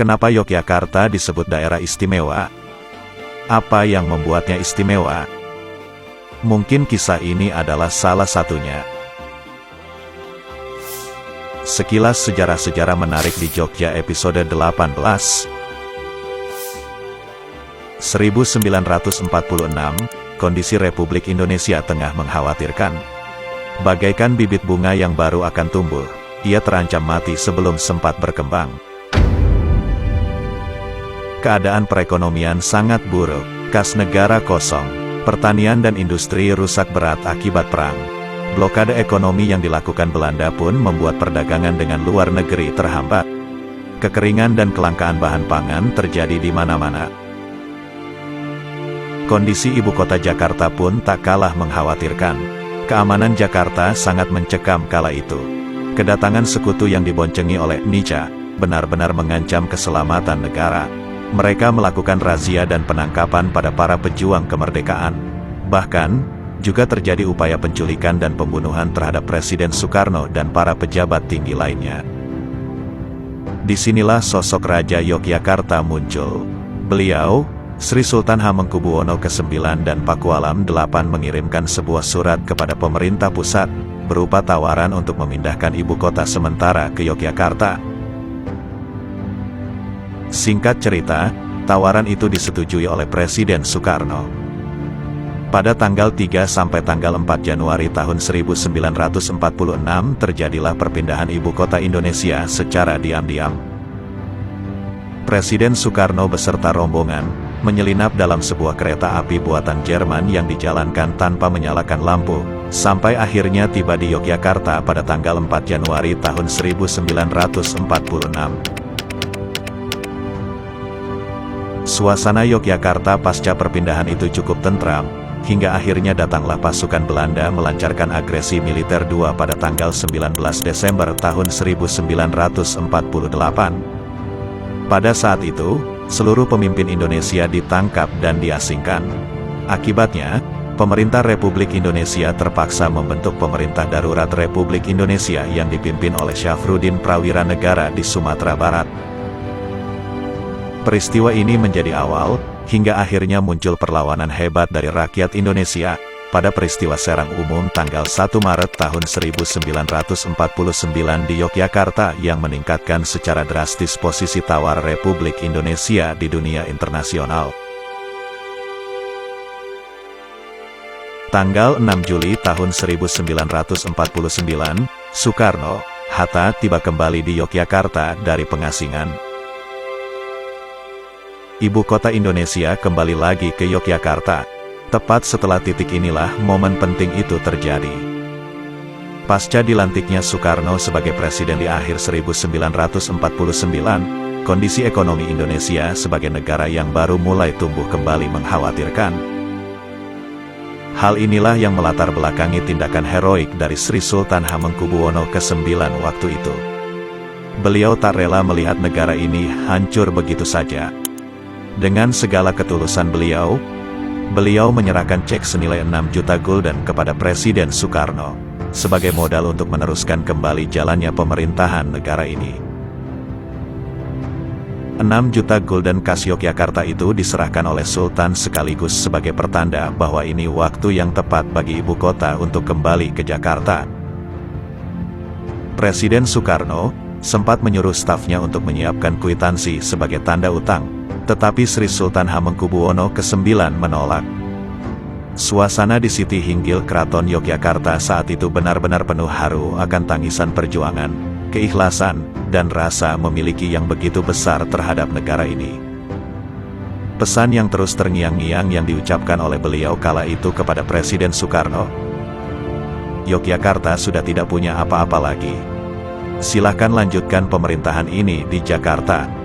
Kenapa Yogyakarta disebut daerah istimewa? Apa yang membuatnya istimewa? Mungkin kisah ini adalah salah satunya. Sekilas sejarah-sejarah menarik di Jogja episode 18. 1946, kondisi Republik Indonesia tengah mengkhawatirkan. Bagaikan bibit bunga yang baru akan tumbuh, ia terancam mati sebelum sempat berkembang. Keadaan perekonomian sangat buruk, kas negara kosong, pertanian dan industri rusak berat akibat perang. Blokade ekonomi yang dilakukan Belanda pun membuat perdagangan dengan luar negeri terhambat. Kekeringan dan kelangkaan bahan pangan terjadi di mana-mana. Kondisi ibu kota Jakarta pun tak kalah mengkhawatirkan. Keamanan Jakarta sangat mencekam kala itu. Kedatangan sekutu yang diboncengi oleh Nica benar-benar mengancam keselamatan negara. Mereka melakukan razia dan penangkapan pada para pejuang kemerdekaan. Bahkan, juga terjadi upaya penculikan dan pembunuhan terhadap Presiden Soekarno dan para pejabat tinggi lainnya. Disinilah sosok Raja Yogyakarta muncul. Beliau, Sri Sultan Hamengkubuwono ke-9 dan Pakualam VIII mengirimkan sebuah surat kepada pemerintah pusat, berupa tawaran untuk memindahkan ibu kota sementara ke Yogyakarta. Singkat cerita, tawaran itu disetujui oleh Presiden Soekarno. Pada tanggal 3 sampai tanggal 4 Januari tahun 1946 terjadilah perpindahan ibu kota Indonesia secara diam-diam. Presiden Soekarno beserta rombongan menyelinap dalam sebuah kereta api buatan Jerman yang dijalankan tanpa menyalakan lampu, sampai akhirnya tiba di Yogyakarta pada tanggal 4 Januari tahun 1946. Suasana Yogyakarta pasca perpindahan itu cukup tentram, hingga akhirnya datanglah pasukan Belanda melancarkan agresi militer 2 pada tanggal 19 Desember tahun 1948. Pada saat itu, seluruh pemimpin Indonesia ditangkap dan diasingkan. Akibatnya, pemerintah Republik Indonesia terpaksa membentuk Pemerintah Darurat Republik Indonesia yang dipimpin oleh Syafruddin Prawira Negara di Sumatera Barat. Peristiwa ini menjadi awal, hingga akhirnya muncul perlawanan hebat dari rakyat Indonesia, pada peristiwa Serang Umum tanggal 1 Maret tahun 1949 di Yogyakarta yang meningkatkan secara drastis posisi tawar Republik Indonesia di dunia internasional. Tanggal 6 Juli tahun 1949, Soekarno, Hatta tiba kembali di Yogyakarta dari pengasingan. Ibu kota Indonesia kembali lagi ke Yogyakarta. Tepat setelah titik inilah momen penting itu terjadi. Pasca dilantiknya Soekarno sebagai presiden di akhir 1949, kondisi ekonomi Indonesia sebagai negara yang baru mulai tumbuh kembali mengkhawatirkan. Hal inilah yang melatar belakangi tindakan heroik dari Sri Sultan Hamengkubuwono ke-9 waktu itu. Beliau tak rela melihat negara ini hancur begitu saja. Dengan segala ketulusan beliau menyerahkan cek senilai 6 juta gulden kepada Presiden Soekarno, sebagai modal untuk meneruskan kembali jalannya pemerintahan negara ini. 6 juta gulden kas Yogyakarta itu diserahkan oleh Sultan sekaligus sebagai pertanda bahwa ini waktu yang tepat bagi ibu kota untuk kembali ke Jakarta. Presiden Soekarno sempat menyuruh stafnya untuk menyiapkan kwitansi sebagai tanda utang, tetapi Sri Sultan Hamengkubuwono ke-9 menolak. Suasana di Siti Hinggil Keraton Yogyakarta saat itu benar-benar penuh haru akan tangisan perjuangan, keikhlasan, dan rasa memiliki yang begitu besar terhadap negara ini. Pesan yang terus terngiang-ngiang yang diucapkan oleh beliau kala itu kepada Presiden Soekarno, Yogyakarta sudah tidak punya apa-apa lagi. Silakan lanjutkan pemerintahan ini di Jakarta.